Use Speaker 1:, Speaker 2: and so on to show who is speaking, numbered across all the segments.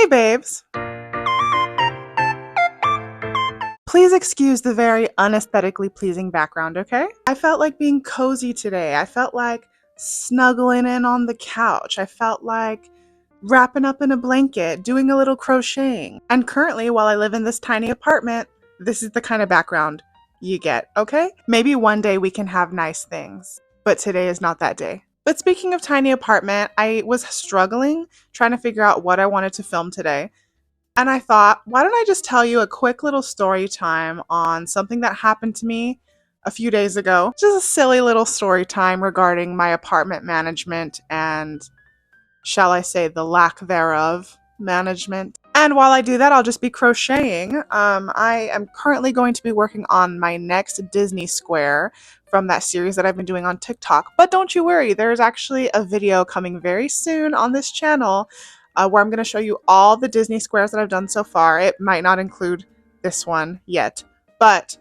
Speaker 1: babes! Please excuse the very unesthetically pleasing background, okay? I felt like being cozy today. I felt like snuggling in on the couch. I felt like wrapping up in a blanket, doing a little crocheting. And currently, while I live in this tiny apartment, this is the kind of background you get, okay? Maybe one day we can have nice things, but today is not that day. But speaking of tiny apartment, I was struggling trying to figure out what I wanted to film today. And I thought, why don't I just tell you a quick little story time on something that happened to me a few days ago? Just a silly little story time regarding my apartment management and, shall I say, the lack thereof management. And while I do that, I'll just be crocheting. I am currently going to be working on my next Disney square from that series that I've been doing on TikTok. But don't you worry, there's actually a video coming very soon on this channel where I'm going to show you all the Disney squares that I've done so far. It might not include this one yet, but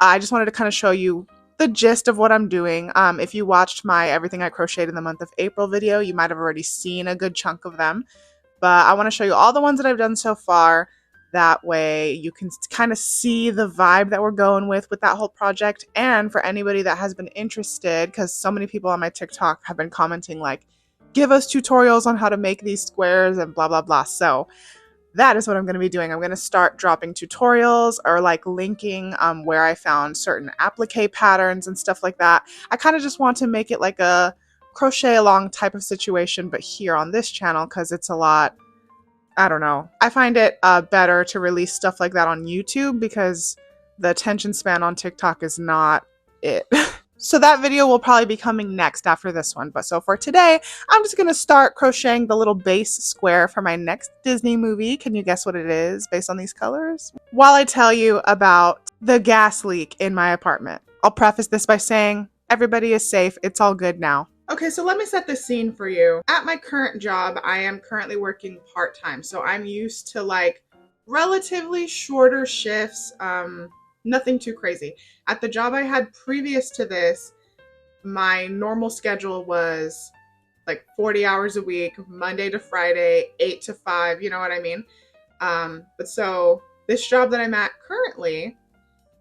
Speaker 1: I just wanted to kind of show you the gist of what I'm doing. If you watched my Everything I Crocheted in the Month of April video, you might have already seen a good chunk of them. But I want to show you all the ones that I've done so far. That way you can kind of see the vibe that we're going with that whole project. And for anybody that has been interested, because so many people on my TikTok have been commenting like, give us tutorials on how to make these squares and blah, blah, blah. So that is what I'm going to be doing. I'm going to start dropping tutorials or like linking where I found certain applique patterns and stuff like that. I kind of just want to make it like a crochet along type of situation, but here on this channel, because it's a lot, I don't know. I find it better to release stuff like that on YouTube because the attention span on TikTok is not it. So that video will probably be coming next after this one. But so for today, I'm just going to start crocheting the little base square for my next Disney movie. Can you guess what it is based on these colors? While I tell you about the gas leak in my apartment, I'll preface this by saying everybody is safe. It's all good now. Okay, so let me set the scene for you. At my current job, I am currently working part-time. So I'm used to like relatively shorter shifts, nothing too crazy. At the job I had previous to this, my normal schedule was like 40 hours a week, Monday to Friday, 8 to 5, you know what I mean? But so this job that I'm at currently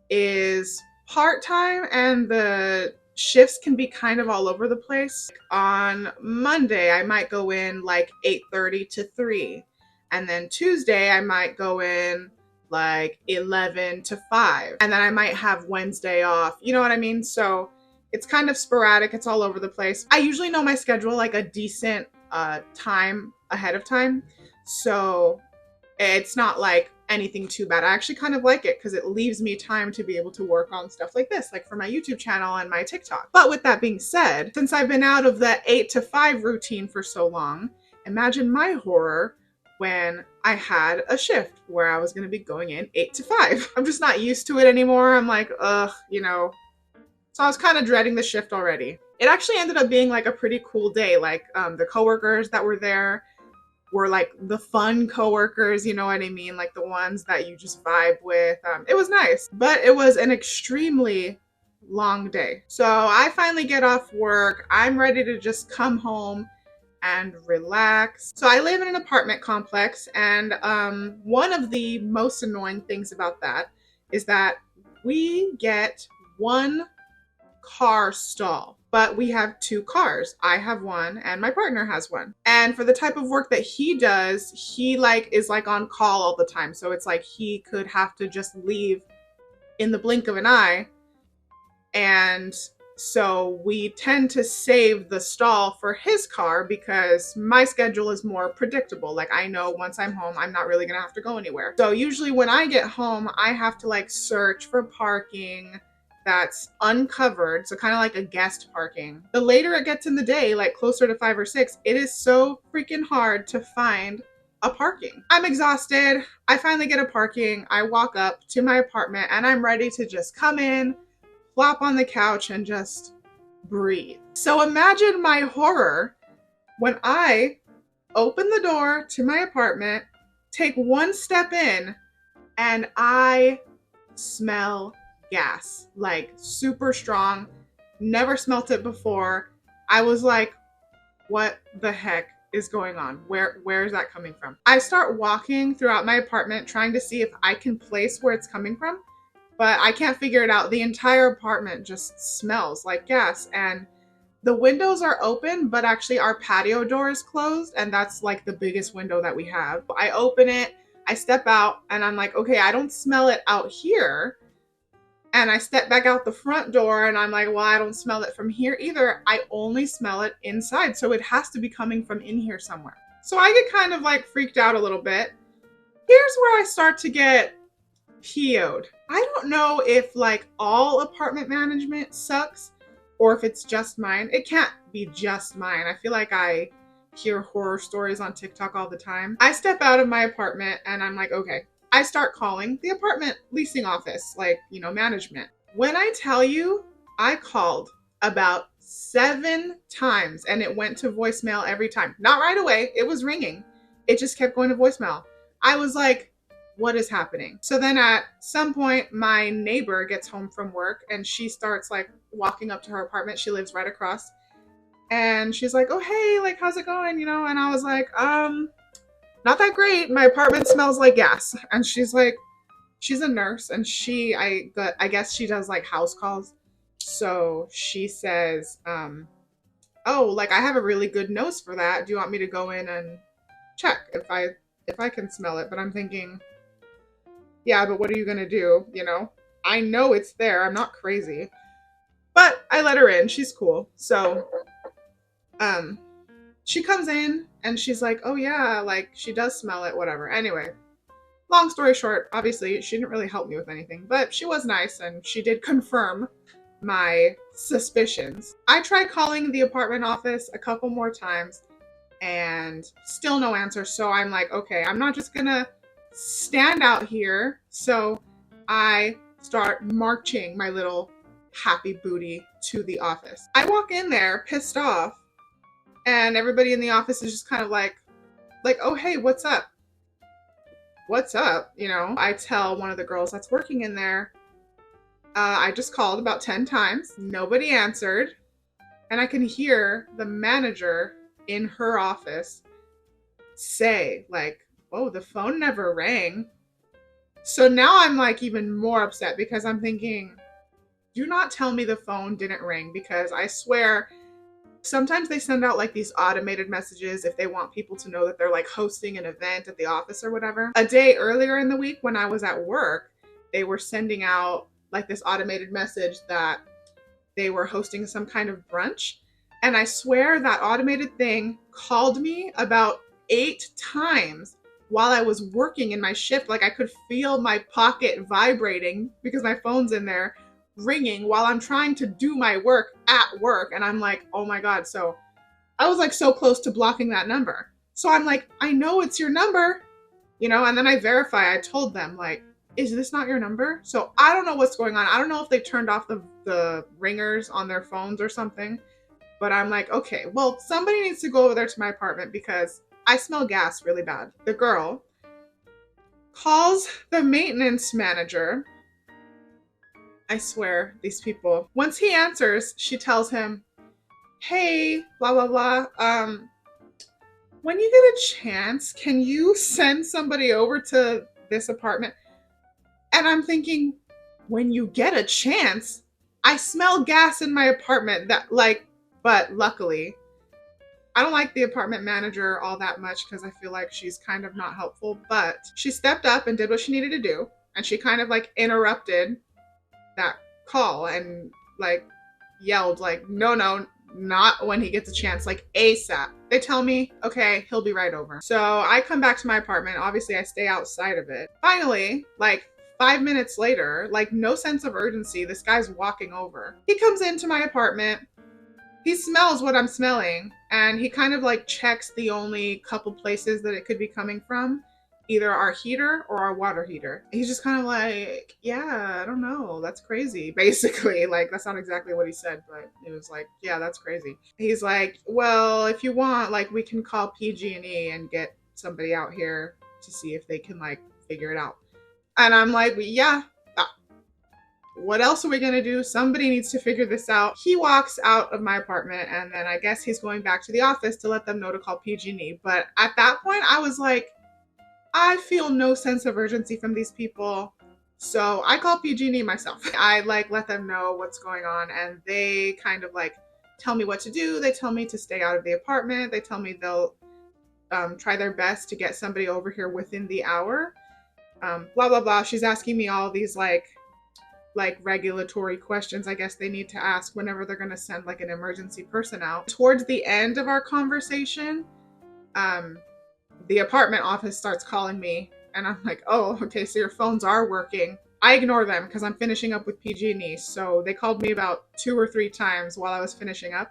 Speaker 1: is part-time and the shifts can be kind of all over the place. On Monday, I might go in like 8:30 to 3. And then Tuesday, I might go in like 11 to 5. And then I might have Wednesday off. You know what I mean? So it's kind of sporadic. It's all over the place. I usually know my schedule like a decent time ahead of time. So it's not like anything too bad. I actually kind of like it because it leaves me time to be able to work on stuff like this, like for my YouTube channel and my TikTok. But with that being said, since I've been out of the 8 to 5 routine for so long, imagine my horror when I had a shift where I was going to be going in 8 to 5. I'm just not used to it anymore. I'm like, ugh, you know. So I was kind of dreading the shift already. It actually ended up being like a pretty cool day. Like the coworkers that were there were like the fun coworkers, you know what I mean? Like the ones that you just vibe with. It was nice, but it was an extremely long day. So I finally get off work. I'm ready to just come home and relax. So I live in an apartment complex, and one of the most annoying things about that is that we get one car stall, but we have 2 cars. I have one and my partner has one. And for the type of work that he does, he is like on call all the time. So it's like he could have to just leave in the blink of an eye. And so we tend to save the stall for his car because my schedule is more predictable. Like I know once I'm home, I'm not really gonna have to go anywhere. So usually when I get home, I have to like search for parking that's uncovered, so kind of like a guest parking. The later it gets in the day, like closer to 5 or 6, it is so freaking hard to find a parking. I'm exhausted. I finally get a parking. I walk up to my apartment and I'm ready to just come in, flop on the couch and just breathe. So imagine my horror when I open the door to my apartment, take one step in, and I smell gas, like super strong. Never smelt it before. I was like, what the heck is going on? Where is that coming from? I start walking throughout my apartment trying to see if I can place where it's coming from, but I can't figure it out. The entire apartment just smells like gas, and the windows are open, but actually our patio door is closed, and that's like the biggest window that we have. I open it, I step out, and I'm like, okay, I don't smell it out here. And I step back out the front door and I'm like, well, I don't smell it from here either. I only smell it inside. So it has to be coming from in here somewhere. So I get kind of like freaked out a little bit. Here's where I start to get PO'd. I don't know if like all apartment management sucks or if it's just mine. It can't be just mine. I feel like I hear horror stories on TikTok all the time. I step out of my apartment and I'm like, okay. I start calling the apartment leasing office, like, management. When I tell you, I called about 7 times and it went to voicemail every time. Not right away. It was ringing. It just kept going to voicemail. I was like, what is happening? So then at some point, my neighbor gets home from work and she starts like walking up to her apartment. She lives right across. And she's like, oh, hey, like, how's it going? And I was like, not that great. My apartment smells like gas. And she's like, she's a nurse and I guess she does like house calls. So she says, oh, like I have a really good nose for that. Do you want me to go in and check if I can smell it? But I'm thinking, yeah, but what are you going to do? I know it's there. I'm not crazy. But I let her in. She's cool. So, she comes in and she's like, oh yeah, like she does smell it, whatever. Anyway, long story short, obviously she didn't really help me with anything, but she was nice and she did confirm my suspicions. I tried calling the apartment office a couple more times and still no answer. So I'm like, okay, I'm not just gonna stand out here. So I start marching my little happy booty to the office. I walk in there pissed off and everybody in the office is just kind of like, oh, hey, what's up? What's up? I tell one of the girls that's working in there, I just called about 10 times. Nobody answered. And I can hear the manager in her office say like, oh, the phone never rang. So now I'm like even more upset because I'm thinking, do not tell me the phone didn't ring, because I swear sometimes they send out like these automated messages if they want people to know that they're like hosting an event at the office or whatever. A day earlier in the week when I was at work, they were sending out like this automated message that they were hosting some kind of brunch. And I swear that automated thing called me about 8 times while I was working in my shift. Like I could feel my pocket vibrating because my phone's in there, ringing while I'm trying to do my work at work. And I'm like, oh my God. So I was like so close to blocking that number. So I'm like, I know it's your number, and then I verify. I told them like, is this not your number? So I don't know what's going on. I don't know if they turned off the ringers on their phones or something, but I'm like, okay, well, somebody needs to go over there to my apartment because I smell gas really bad. The girl calls the maintenance manager. I swear, these people. Once he answers, she tells him, hey, blah, blah, blah. When you get a chance, can you send somebody over to this apartment? And I'm thinking, when you get a chance, I smell gas in my apartment but luckily, I don't like the apartment manager all that much because I feel like she's kind of not helpful, but she stepped up and did what she needed to do. And she kind of like interrupted that call and like yelled like, no, not when he gets a chance, like ASAP. They tell me, okay, he'll be right over. So I come back to my apartment. Obviously I stay outside of it. Finally, like 5 minutes later, like no sense of urgency, this guy's walking over. He comes into my apartment. He smells what I'm smelling and he kind of like checks the only couple places that it could be coming from. Either our heater or our water heater. He's just kind of like, yeah, I don't know. That's crazy, basically. Like, that's not exactly what he said, but it was like, yeah, that's crazy. He's like, well, if you want, like, we can call PG&E and get somebody out here to see if they can, like, figure it out. And I'm like, yeah, what else are we gonna do? Somebody needs to figure this out. He walks out of my apartment, and then I guess he's going back to the office to let them know to call PG&E. But at that point, I was like, I feel no sense of urgency from these people. So I call PG&E myself. I like let them know what's going on, and they kind of like tell me what to do. They tell me to stay out of the apartment. They tell me they'll try their best to get somebody over here within the hour. Blah blah blah. She's asking me all these like regulatory questions I guess they need to ask whenever they're going to send like an emergency person out. Towards the end of our conversation, the apartment office starts calling me, and I'm like, oh, okay, so your phones are working. I ignore them because I'm finishing up with PG&E. So they called me about 2 or 3 times while I was finishing up.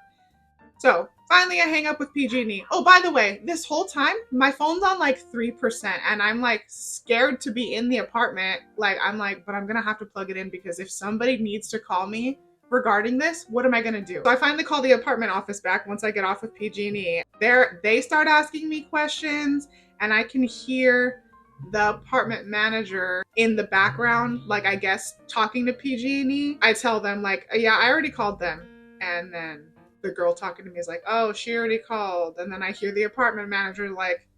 Speaker 1: So finally I hang up with PG&E. Oh, by the way, this whole time my phone's on like 3%, and I'm like scared to be in the apartment. Like I'm like, but I'm gonna have to plug it in because if somebody needs to call me regarding this, what am I gonna do? So I finally call the apartment office back once I get off with PG&E. They start asking me questions, and I can hear the apartment manager in the background, like I guess talking to PG&E. I tell them like, yeah, I already called them, and then the girl talking to me is like, oh, she already called. And then I hear the apartment manager like,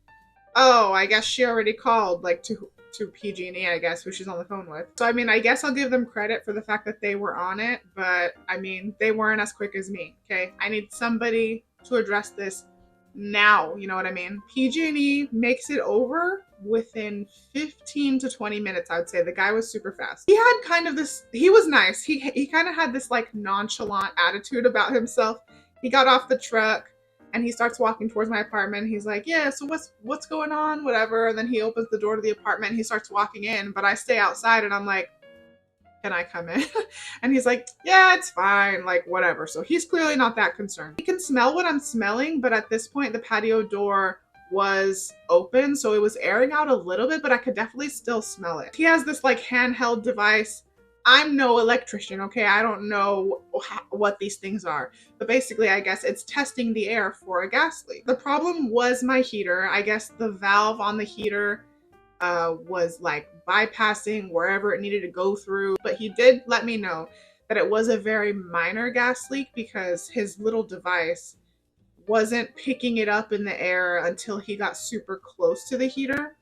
Speaker 1: oh, I guess she already called, like to PG&E, I guess, who she's on the phone with. So I mean, I guess I'll give them credit for the fact that they were on it, but I mean, they weren't as quick as me. Okay, I need somebody to address this now, you know what I mean? PG&E makes it over within 15 to 20 minutes, I would say. The guy was super fast. He had kind of this, he was nice. He kind of had this like nonchalant attitude about himself. He got off the truck and he starts walking towards my apartment. He's like, yeah, so what's going on? Whatever. And then he opens the door to the apartment and he starts walking in, but I stay outside and I'm like, can I come in? And he's like, yeah, it's fine, like whatever. So he's clearly not that concerned. He can smell what I'm smelling, but at this point the patio door was open, so it was airing out a little bit, but I could definitely still smell it. He has this like handheld device. I'm no electrician, okay? I don't know what these things are, but basically I guess it's testing the air for a gas leak. The problem was my heater. I guess the valve on the heater was like bypassing wherever it needed to go through. But he did let me know that it was a very minor gas leak because his little device wasn't picking it up in the air until he got super close to the heater.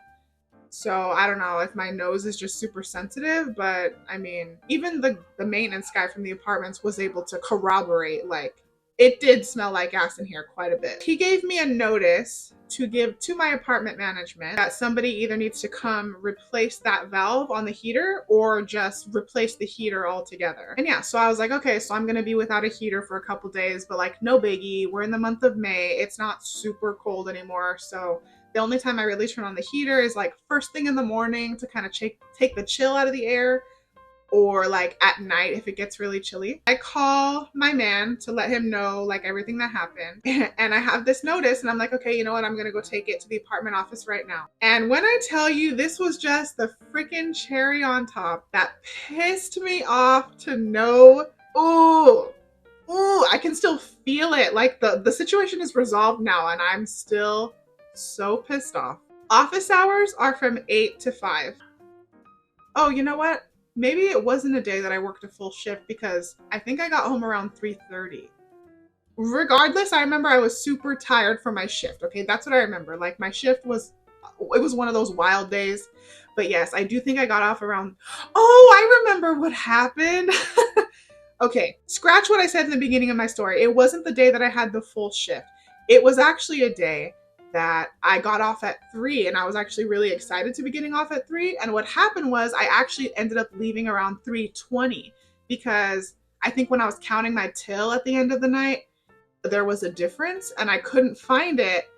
Speaker 1: So I don't know if my nose is just super sensitive, but I mean, even the maintenance guy from the apartments was able to corroborate, like, it did smell like gas in here quite a bit. He gave me a notice to give to my apartment management that somebody either needs to come replace that valve on the heater or just replace the heater altogether. And yeah, so I was like, okay, so I'm gonna be without a heater for a couple days, but like no biggie. We're in the month of May. It's not super cold anymore. So the only time I really turn on the heater is like first thing in the morning to kind of take the chill out of the air, or like at night if it gets really chilly. I call my man to let him know like everything that happened. And I have this notice and I'm like, okay, you know what? I'm gonna go take it to the apartment office right now. And when I tell you, this was just the freaking cherry on top that pissed me off to no, ooh, I can still feel it. Like the situation is resolved now and I'm still so pissed off. Office hours are from 8 to 5. Oh, you know what? Maybe it wasn't a day that I worked a full shift because I think I got home around 3:30. Regardless, I remember I was super tired from my shift. Okay, that's what I remember. Like my shift was, it was one of those wild days. But yes, I do think I got off around, oh, I remember what happened. Okay, scratch what I said in the beginning of my story. It wasn't the day that I had the full shift. It was actually a day that I got off at 3 and I was actually really excited to be getting off at 3. And what happened was I actually ended up leaving around 3:20 because I think when I was counting my till at the end of the night, there was a difference and I couldn't find it.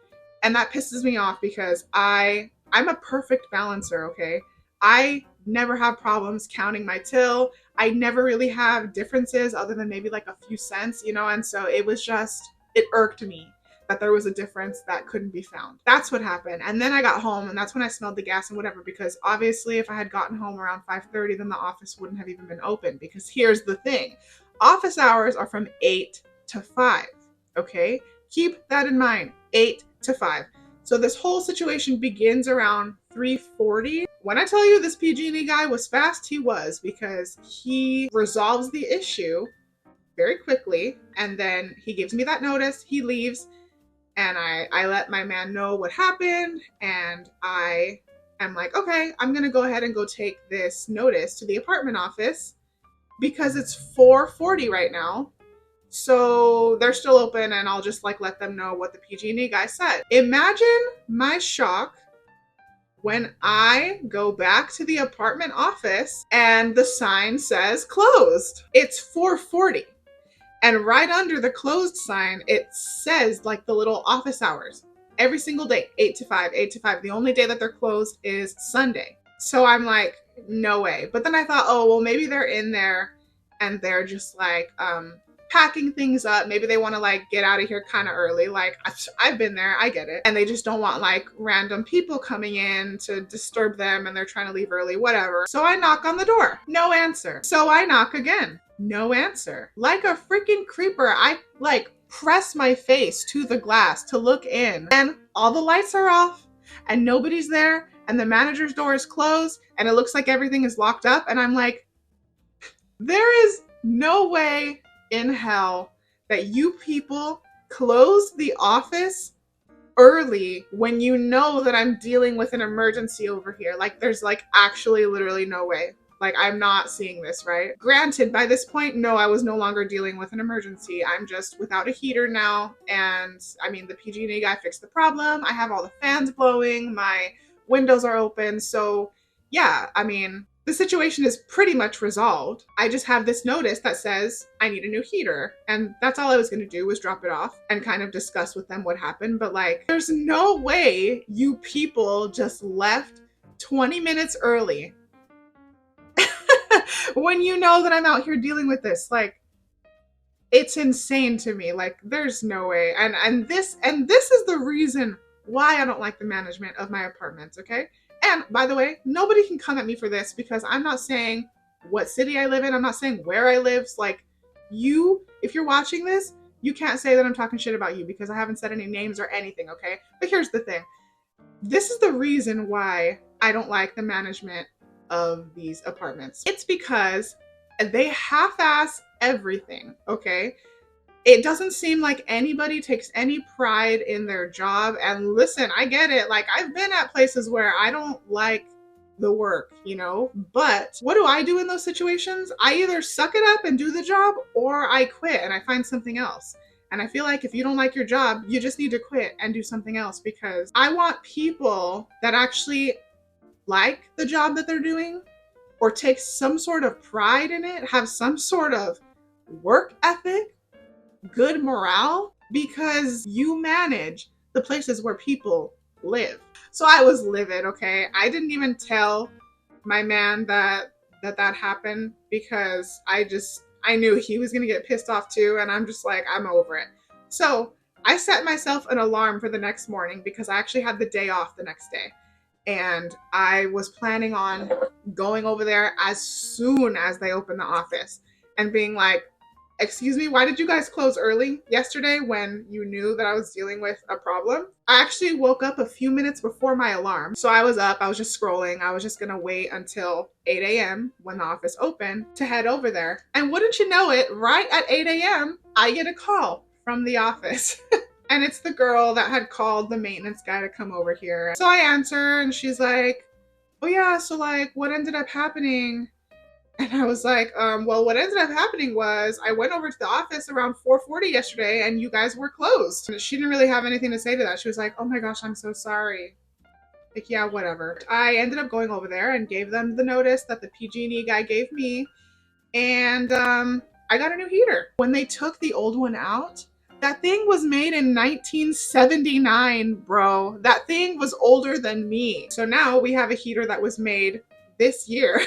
Speaker 1: And that pisses me off because I'm a perfect balancer, okay? I never have problems counting my till. I never really have differences other than maybe like a few cents, you know? And so it was just, it irked me that there was a difference that couldn't be found. That's what happened. And then I got home and that's when I smelled the gas and whatever, because obviously if I had gotten home around 5:30, then the office wouldn't have even been open, because here's the thing. Office hours are from 8 to 5, okay? Keep that in mind, 8 to 5. So this whole situation begins around 3:40. When I tell you this PG&E guy was fast, he was, because he resolves the issue very quickly, and then he gives me that notice, he leaves, and I let my man know what happened, and I am like, okay, I'm gonna go ahead and go take this notice to the apartment office because it's 4:40 right now. So they're still open, and I'll just like let them know what the PG&E guy said. Imagine my shock when I go back to the apartment office and the sign says closed. It's 4:40. And right under the closed sign, it says like the little office hours. Every single day, 8 to 5, 8 to 5. The only day that they're closed is Sunday. So I'm like, no way. But then I thought, oh, well, maybe they're in there and they're just like packing things up. Maybe they want to like get out of here kind of early. Like I've been there, I get it. And they just don't want like random people coming in to disturb them and they're trying to leave early, whatever. So I knock on the door, no answer. So I knock again, no answer. Like a freaking creeper, I like press my face to the glass to look in, and all the lights are off and nobody's there, and the manager's door is closed and it looks like everything is locked up. And I'm like, there is no way in hell that you people close the office early when you know that I'm dealing with an emergency over here. Like, there's like actually literally no way. Like, I'm not seeing this, right? Granted, by this point, no, I was no longer dealing with an emergency. I'm just without a heater now. And I mean, the PG&E guy fixed the problem. I have all the fans blowing. My windows are open. So yeah, I mean, the situation is pretty much resolved. I just have this notice that says I need a new heater. And that's all I was going to do, was drop it off and kind of discuss with them what happened. But like, there's no way you people just left 20 minutes early when you know that I'm out here dealing with this. Like, it's insane to me. Like, there's no way. And this is the reason why I don't like the management of my apartments, okay? And by the way, nobody can come at me for this, because I'm not saying what city I live in. I'm not saying where I live. Like, you, if you're watching this, you can't say that I'm talking shit about you, because I haven't said any names or anything, okay? But here's the thing. This is the reason why I don't like the management of these apartments. It's because they half-ass everything, okay? It doesn't seem like anybody takes any pride in their job. And listen, I get it. Like, I've been at places where I don't like the work, you know? But what do I do in those situations? I either suck it up and do the job, or I quit and I find something else. And I feel like if you don't like your job, you just need to quit and do something else, because I want people that actually like the job that they're doing, or take some sort of pride in it, have some sort of work ethic, good morale, because you manage the places where people live. So I was livid, okay? I didn't even tell my man that happened, because I knew he was gonna get pissed off too, and I'm just like, I'm over it. So I set myself an alarm for the next morning, because I actually had the day off the next day. And I was planning on going over there as soon as they opened the office and being like, excuse me, why did you guys close early yesterday when you knew that I was dealing with a problem? I actually woke up a few minutes before my alarm. So I was up, I was just scrolling. I was just gonna wait until 8 a.m. when the office opened to head over there. And wouldn't you know it, right at 8 a.m., I get a call from the office. And it's the girl that had called the maintenance guy to come over here. So I answer, and she's like, oh yeah, so like, what ended up happening? And I was like, well, what ended up happening was I went over to the office around 4:40 yesterday, and you guys were closed. And she didn't really have anything to say to that. She was like, oh my gosh, I'm so sorry. Like, yeah, whatever. I ended up going over there and gave them the notice that the PG&E guy gave me. And I got a new heater. When they took the old one out, that thing was made in 1979, bro. That thing was older than me. So now we have a heater that was made this year.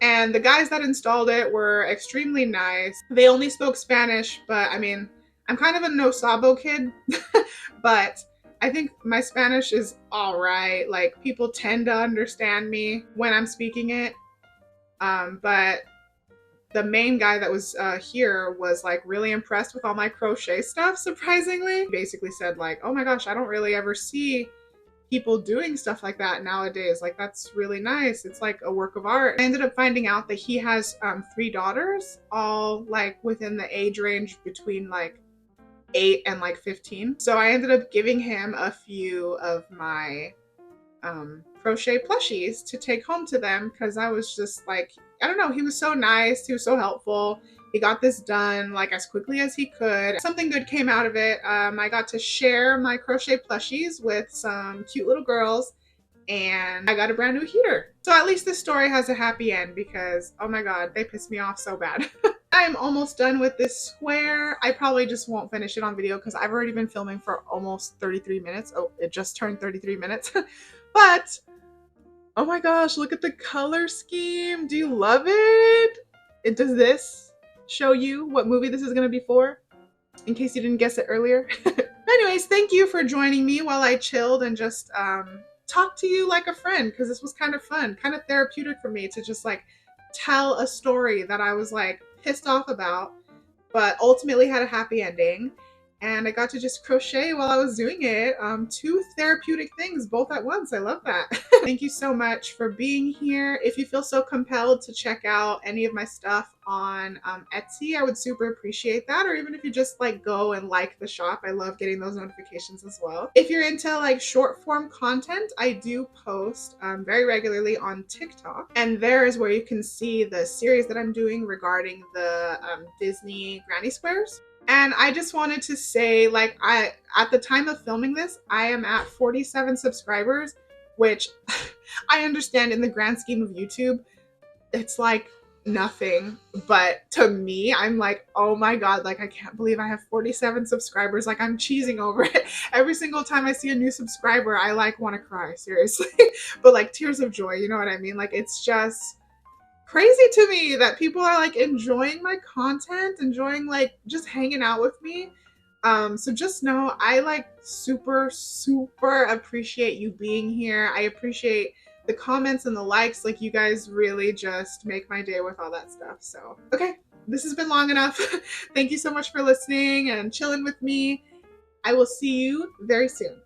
Speaker 1: And the guys that installed it were extremely nice. They only spoke Spanish, but I mean, I'm kind of a no sabo kid, but I think my Spanish is all right. Like, people tend to understand me when I'm speaking it. But the main guy that was here was like really impressed with all my crochet stuff, surprisingly. Basically said like, oh my gosh, I don't really ever see people doing stuff like that nowadays. Like, that's really nice. It's like a work of art. I ended up finding out that he has 3 daughters, all like within the age range between like 8 and like 15. So I ended up giving him a few of my crochet plushies to take home to them, because I was just like, I don't know, he was so nice, he was so helpful. He got this done like as quickly as he could. Something good came out of it. I got to share my crochet plushies with some cute little girls, and I got a brand new heater. So at least this story has a happy end, because oh my god, they pissed me off so bad. I'm almost done with this square. I probably just won't finish it on video because I've already been filming for almost 33 minutes. Oh, it just turned 33 minutes. But oh my gosh, look at the color scheme. Do you love it? Does this show you what movie this is going to be for? In case you didn't guess it earlier. Anyways, thank you for joining me while I chilled and just talked to you like a friend, because this was kind of fun, kind of therapeutic for me to just like tell a story that I was like pissed off about, but ultimately had a happy ending. And I got to just crochet while I was doing it. 2 therapeutic things both at once. I love that. Thank you so much for being here. If you feel so compelled to check out any of my stuff on Etsy, I would super appreciate that. Or even if you just like go and like the shop, I love getting those notifications as well. If you're into like short form content, I do post very regularly on TikTok. And there is where you can see the series that I'm doing regarding the Disney Granny Squares. And I just wanted to say, like, at the time of filming this, I am at 47 subscribers, which I understand in the grand scheme of YouTube, it's like nothing. But to me, I'm like, oh my god, like, I can't believe I have 47 subscribers. Like, I'm cheesing over it. Every single time I see a new subscriber, I like want to cry, seriously. But like tears of joy, you know what I mean? Like, it's just crazy to me that people are like enjoying my content, enjoying like just hanging out with me. So just know I like super appreciate you being here. I appreciate the comments and the likes. Like, you guys really just make my day with all that stuff. So okay, this has been long enough. Thank you so much for listening and chilling with me. I will see you very soon.